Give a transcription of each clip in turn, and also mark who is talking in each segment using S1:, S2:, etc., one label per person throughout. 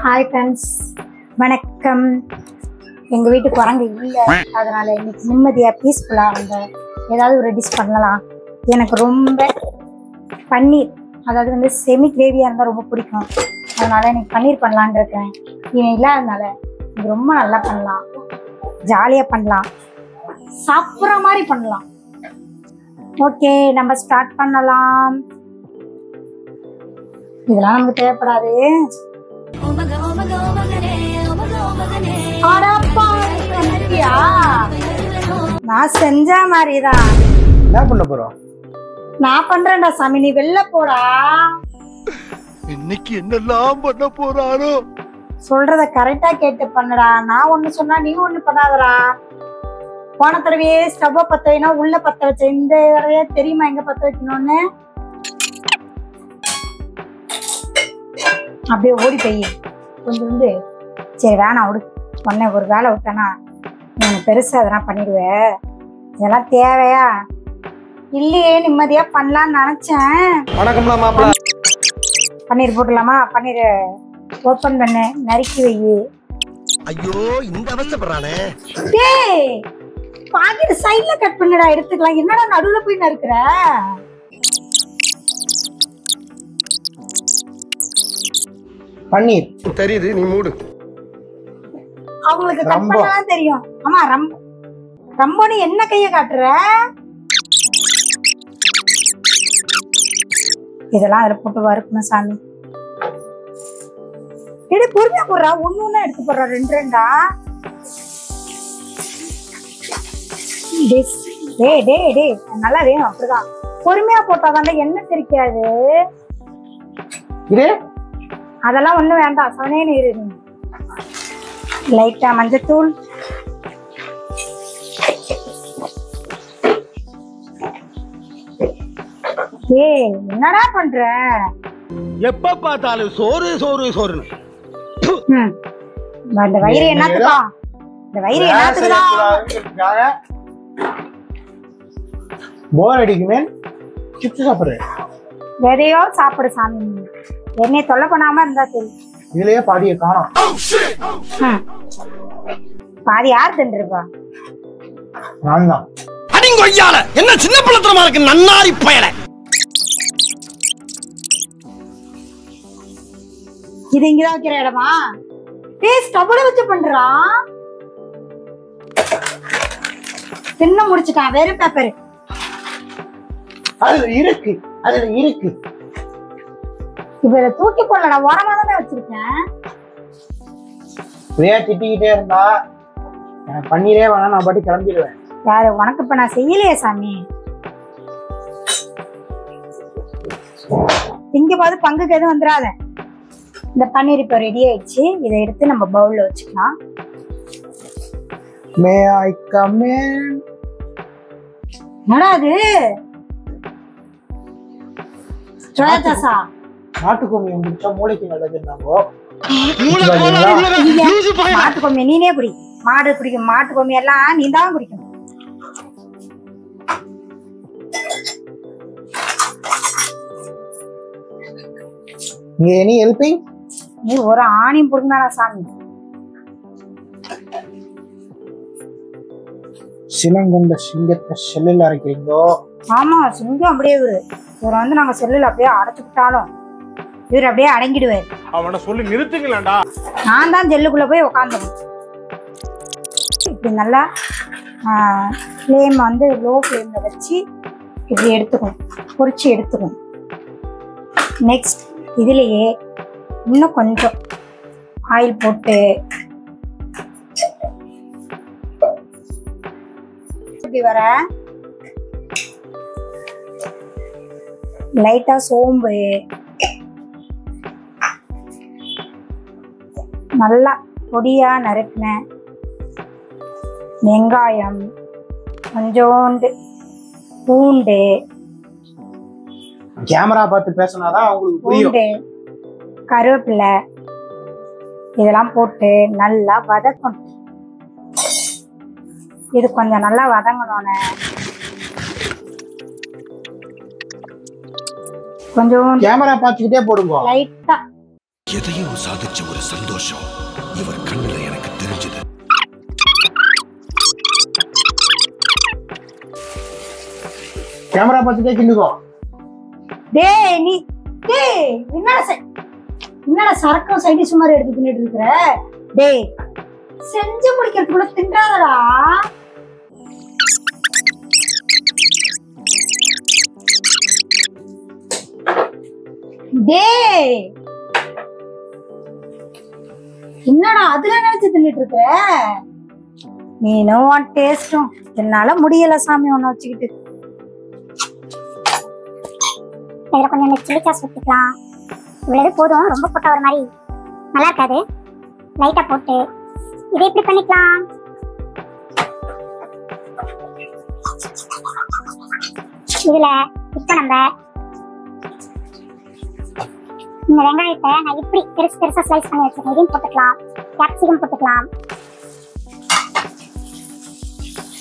S1: Hi friends, வணக்கம். எங்க வீட்டு குரங்கு இல்ல, அதனால இன்னைக்கு நிம்மதியா பீஸ்ஃபுல்லா ஏதாவது ஒரு டிஷ் பண்ணலாம். எனக்கு ரொம்ப பன்னீர், அதாவது செமி கிரேவியா இருந்தா ரொம்ப பிடிக்கும். அதனால எனக்கு பன்னீர் பண்ணலான்னு இருக்கேன். இவன் இல்லாதனால இது ரொம்ப நல்லா பண்ணலாம், ஜாலியா பண்ணலாம், சாப்பிட்ற மாதிரி பண்ணலாம். ஓகே, நம்ம ஸ்டார்ட் பண்ணலாம். இதெல்லாம் நமக்கு தேவைப்படாது. நான் செஞ்ச மாதிரிதான்.
S2: என்ன பண்ண போறோம்?
S1: நான் பண்றேன்டா சாமி, நீ வெளில போடா.
S2: இன்னைக்கு என்னெல்லாம் பண்ண போறாரோ?
S1: சொல்றத கரெக்டா கேட்டு பண்ணுடா. நான் ஒண்ணு சொன்னா நீ ஒண்ணு பண்ணாதடா. போன தடவையே ஸ்டவ்வ பத்த வைனா உள்ள பத்த வச்ச, இந்த தடவையே தெரியுமா எங்க பத்த வைக்கணும்னு? அப்படியே ஓடி போய் கொஞ்சோண்டு சரி வேணாம் விடு, உடனே ஒரு வேலை விட்டேன்னா நீங்க பெருசா அதெல்லாம் பண்ணிடுவேன். இதெல்லாம் தேவையா? இல்லையே, நிம்மதியா பண்ணலாம்னு நினைச்சேன்.
S2: வணக்கம்லாம் மாப்பிள்ள.
S1: பன்னீர் போட்டுலாமா? பன்னீர் ஓபன் பண்ணு, நறுக்கி வை.
S2: ஐயோ, இந்த அவசரப்படுறானே.
S1: டேய், பாக்கெட் சைடுல கட் பண்ணுடா, எடுத்துக்கலாம். என்னடா நடுவுல போய் நறுக்குற?
S2: பன்னீர் தெரியுது, நீ மூடு.
S1: அவங்களுக்கு கட் பண்ணலாம் தெரியும். ஆமா, ரம்போன்னு என்ன கைய காட்டுற? இதெல்லாம் அதுல போட்டு வறுக்கணும் சாமி. டேய், பொறுமையா போடுறா, ஒண்ணு எடுத்து போடுறா, ரெண்டா. டேய் நல்லா வேணும், அப்படிதான் பொறுமையா போட்டாதான் எண்ணெய் தெரிக்காது. அதெல்லாம் ஒண்ணும் வேண்டாம், சவனேன்னு இரு. லைட்டா மஞ்சத்தூள், ஏய் என்னடா பண்ற?
S2: எப்ப பார்த்தாலும் சோறு சோறு சோறு.
S1: இந்த வயிறு என்னத்துக்கா? இந்த வயிறு என்னத்துக்கா?
S2: போர் அடிக்குமே, சிப்ஸ் சாப்பிடுறேன்.
S1: எதையோ சாப்பிடு சாமி, என்னைய தொல்லை பண்ணாம இருந்தா சரி.
S2: இதுலயே பாதிய காணோம்.
S1: பாதி யார் தின்றுப்பா?
S2: நான் தான்.
S3: அடிங்கொய்யால என்ன சின்ன பிள்ளைத்தனமா இருக்கு, நன்னாரி பயல.
S1: இது இங்கதான் வைக்கிற இடமா? டேய், ஸ்டவ்ல வச்சு பண்றான். தின்ன முடிச்சுட்டான். வெறும் பேப்பர்
S2: அதுல இருக்கு.
S1: இப்ப இதை தூக்கி போடலடா, ஓரமா தானே வச்சிருக்கேன்.
S2: திட்டிக்கிட்டே இருந்தா எனக்கு பன்னீரே வேணா, நான் பாட்டு கிளம்பிடுவேன்.
S1: யாரு உனக்கு? இப்ப நான் செய்யலையே சாமி. இங்க பாது பங்குக்கு எதுவும் வந்துடாத. இந்த பன்னீர் இப்ப ரெடி ஆயிடுச்சு. இதை எடுத்து நம்ம பவுல்ல வச்சுக்கலாம்.
S2: மே ஐ கம் இன்?
S1: என்னடா அது? சோயாசாஸா?
S2: நாட்டுக்கோமியம் முடிச்சா மூளைக்கு நல்லதுன்னாங்க.
S1: மாட்டுக்கோமிய நீனே குடி. மாடு குடிக்கும் மாட்டுக்கோமிய எல்லாம் நீ தான் குடிக்கணும்.
S2: நீ ஹெல்பிங்?
S1: நீ ஒரு ஆணியும் புடுங்கடா சாமி.
S2: சிலங்கொண்ட சிங்கத்தை செல்லில் அரைக்கிறீங்களோ?
S1: ஆமா, சிங்கம் அப்படியே இவரை நாங்க செல்லுல அப்படியே அடைச்சுக்கிட்டாலும் இவர் அப்படியே அடங்கிடுவார்.
S3: அவனை சொல்லி நிறுத்துங்களேன்டா.
S1: நான் தான் ஜெல்லுக்குள்ள போய் உட்காந்துக்கணும். இப்படி நல்லா ஃப்ளேம் லோ ஃப்ளேம்ல வச்சு இப்படி எடுத்துக்கணும், பொரிச்சு எடுத்துக்கணும். நெக்ஸ்ட் இதுலயே இன்னும் கொஞ்சம் ஆயில் போட்டு இப்படி வர லைட்டா சோம்பு, நல்லா பொடியா நறுக்கின வெங்காயம், கொஞ்சோண்டு பூண்டு,
S2: கேமரா பார்த்து பேசினாதான் அவங்களுக்கு புரியும்.
S1: பூண்டு, கருவேப்பிலை இதெல்லாம் போட்டு நல்லா வதக்கணும். இது கொஞ்சம் நல்லா வதங்கணும்னு கொஞ்சம்
S2: கேமரா பார்த்துக்கிட்டே போடுங்க.
S1: லைட்டா
S3: எதையும் சாதிச்ச ஒரு சந்தோஷம் இவர் கண்ணுல எனக்கு தெரிஞ்சது.
S2: கேமரா பார்த்துட்டே கிண்டுக்கோ.
S1: டேய் நீ டேய் என்னடா சரக்கம் சைடிஷ் மாதிரி எடுத்து தின்னுட்டு இருக்கிற? டேய் செஞ்சு முடிக்கிறதுக்குள்ள தின்றாதடா. டேய் என்னடா அதுல நினைச்சு தின்னுட்டு இருக்க? நீனும் டேஸ்டும் என்னால முடியல சாமி ஒண்ணு வச்சுக்கிட்டு.
S4: இதுல கொஞ்சம் இந்த சில்லி சாஸ் ஊற்றிக்கலாம். இவ்வளவு போதும், ரொம்ப போட்டா ஒரு மாதிரி நல்லா இருக்காது. லைட்டா போட்டு இதை எப்படி பண்ணிக்கலாம்? இதுல இப்ப நம்ம இந்த வெங்காயத்தை நான் இப்படி பெருசு பெருசா ஸ்லைஸ் பண்ணி வச்சிருக்கேன். இதையும் போட்டுக்கலாம். கேப்சிகம் போட்டுக்கலாம்.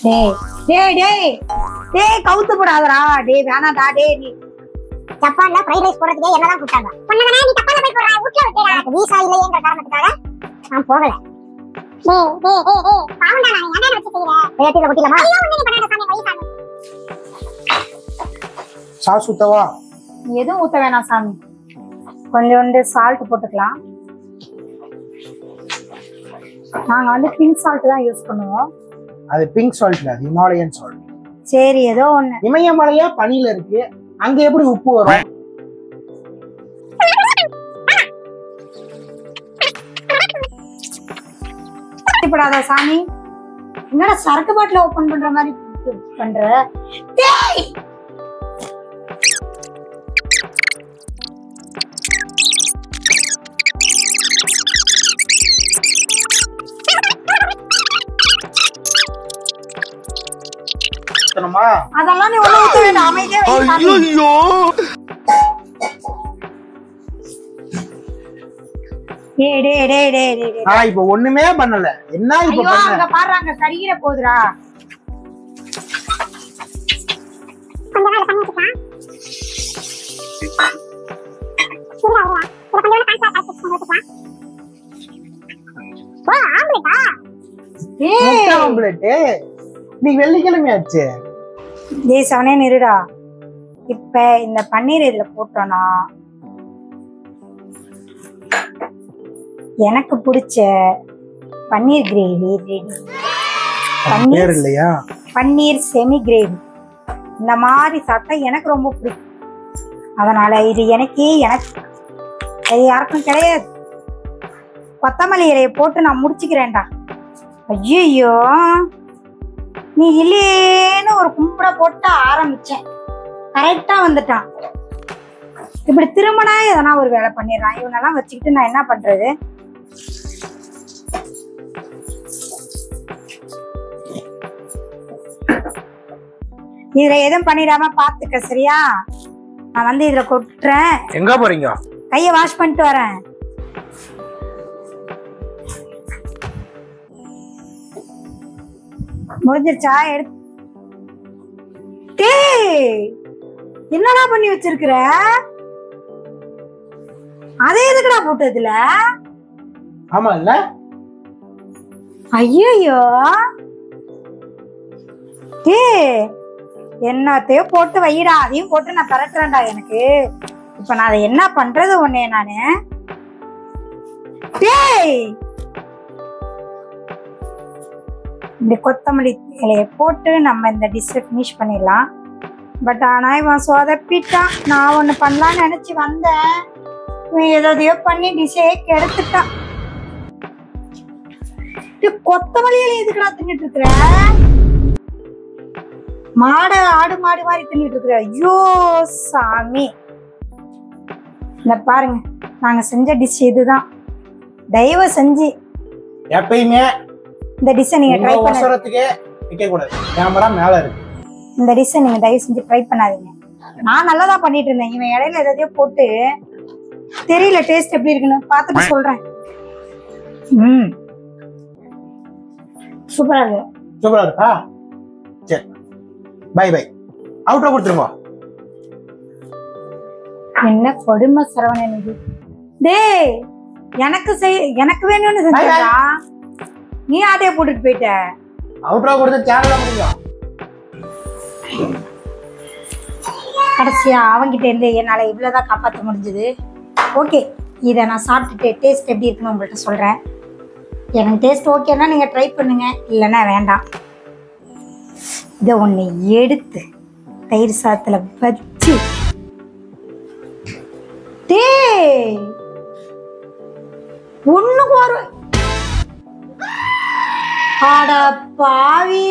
S1: டேய் டேய் டேய் டேய் கவுத்து போடாதடா. டேய் வேணாடா. டேய் நீ
S4: ஜப்பான்ல ஃப்ரைட் ரைஸ் போடுறதுக்கே என்னதான் கூட்டாங்க. பொண்ணுங்கனா நீ ஜப்பான்ல போய் போறா ஊட்ல வைக்கடா. எனக்கு வீசா இல்லையேங்கற காரணத்துக்காக நான் போகல. டேய் பாவண்டா நான் என்ன வச்சு செய்றேன்? ரேட்டில ஊத்திடலாமா? ஐயோ ஒண்ணே பண்ணாத சாமி வயசானு.
S2: சாஸ் ஊத்தவா?
S1: நீ எதுவும் ஊத்த வேணாம் சாமி. கொஞ்சோண்டு சால்ட் போட்டுக்கலாம். நாங்க வந்து பிங்க் சால்ட் தான் யூஸ் பண்ணுவோம்.
S2: அது பிங்க் சால்ட் இல்ல, அது ஹிமாலயன் சால்ட்.
S1: சரி ஏதோ ஒண்ணு.
S2: இமயமலையா பனியில இருக்கு, அங்க எப்படி உப்பு வரும்?
S1: படாத சாமி. என்னடா சரக்கு பாட்டில ஓபன் பண்ற மாதிரி பண்ற? டேய் அதெல்லாம் நீ ஒண்ணு ஊத்த வேண்டாம். அமைதியா
S3: ஐயோ
S1: டேய் டேய் டேய் டேய் டேய்.
S2: நான் இப்ப ஒண்ணுமே பண்ணல. என்ன இப்ப
S1: ஐயோ
S2: பண்ண?
S1: அங்க பாருங்க கறியில போகுதுடா.
S4: கொஞ்சம் வேலை பண்ணி வச்சுக்கலாம். இதுல கொஞ்சம் கான்சா காய்ச்சி வச்சுக்கலாம். ஓ ஆம்லெட்டா?
S1: டேய்
S2: ஆம்லெட் நீ வெள்ளிக்கிழமை ஆச்சு.
S1: டேய் சவனே நிறுடா. இப்ப இந்த பன்னீர் இதுல போட்டோம்னா எனக்கு பிடிச்ச பன்னீர் கிரேவி ரெடி.
S2: பேர் இல்லையா?
S1: பன்னீர் செமி கிரேவி. இந்த மாதிரி சாப்பிட்டா எனக்கு ரொம்ப பிடிக்கும். அதனால இது எனக்கு அது யாருக்கும் கிடையாது. கொத்தமல்லி இலையை போட்டு நான் முடிச்சுக்கிறேன்டா. ஐயோ நீ இல்லேன்னு ஒரு கும்பிட போட்டு ஆரம்பிச்சேன். கரெக்டா வந்துட்டான். இப்படி திரும்பினா எதனா ஒரு வேலை பண்ணிடுறான். இவனெல்லாம் வச்சுக்கிட்டு நான் என்ன பண்றது? இதுல எதுவும் பண்ணிடாம பாத்துக்க சரியா? நான் வந்து இதுல கொட்டுறேன்.
S2: எங்க போறீங்க?
S1: கைய வாஷ் பண்ணிட்டு வரேன். முடிஞ்சிருச்சா? என்னடா பண்ணி வச்சிருக்கிற? அதே எதுக்குடா போட்டதுல?
S2: ஆமா இல்ல?
S1: ஐயோ என்னத்தையோ போட்டு வைடா. அதையும் போட்டு நான் பரட்டுறேன்டா. எனக்கு இப்ப நான் அதை என்ன பண்றது? ஒண்ணே நானு இப்படி கொத்தமல்லி இலைய போட்டு நம்ம இந்த டிஷ்ஷை ஃபினிஷ் பண்ணிடலாம். பட் ஆனா இவன் சொதப்பிட்டான். நான் ஒண்ணு பண்ணலாம்னு நினைச்சு வந்தேன். இவன் எதையோ பண்ணி டிஷ்ஷே கெடுத்துட்டான். கொத்தமல்லி இலைய எதுக்குடா தின்னுட்டு இருக்கிற? மாடு ஆடு மாடு மாதிரி தின்னுட்டு இருக்கிற. ஐயோ சாமி. இந்த பாருங்க நாங்க செஞ்ச டிஷ் இதுதான். தயவு செஞ்சு
S2: எப்பயுமே
S1: இந்த டிஷ்ஷை நீங்க ட்ரை பண்ண.
S2: அவசரத்துக்கே நிக்க கூடாது. கேமரா மேல இருக்கு.
S1: இந்த டிஷ்ஷை நீங்க தயவு செஞ்சு ட்ரை பண்ணாதீங்க. நான் நல்லதா பண்ணிட்டு இருந்தேன். இவன் இடையில எதையோ போட்டு தெரியல டேஸ்ட் எப்படி இருக்குன்னு பார்த்துட்டு சொல்றேன். சூப்பரா இருக்கு.
S2: சூப்பரா இருக்கா? சரி பை பை. அவுட்டர் கொடுத்துருங்க.
S1: என்ன கொடுமை சரவணன் இது. டேய் எனக்கு வேணும்னு செஞ்சா நீ ஆட்டைய போட்டுட்டு போயிட்ட.
S2: அவுட்ரா கொடுத்து சேனல்ல முடியும்.
S1: கடைசியா அவங்கிட்ட இருந்து என்னால இவ்வளவுதான் காப்பாற்ற முடிஞ்சது. ஓகே, இதை நான் சாப்பிட்டுட்டு டேஸ்ட் எப்படி இருக்குன்னு உங்கள்கிட்ட சொல்றேன். எனக்கு டேஸ்ட் ஓகேன்னா நீங்க ட்ரை பண்ணுங்க, இல்லைன்னா வேண்டாம். இதை ஒன்று எடுத்து தயிர் சாதத்துல வச்சு ஒண்ணுக்கு வரும். அட பாவி,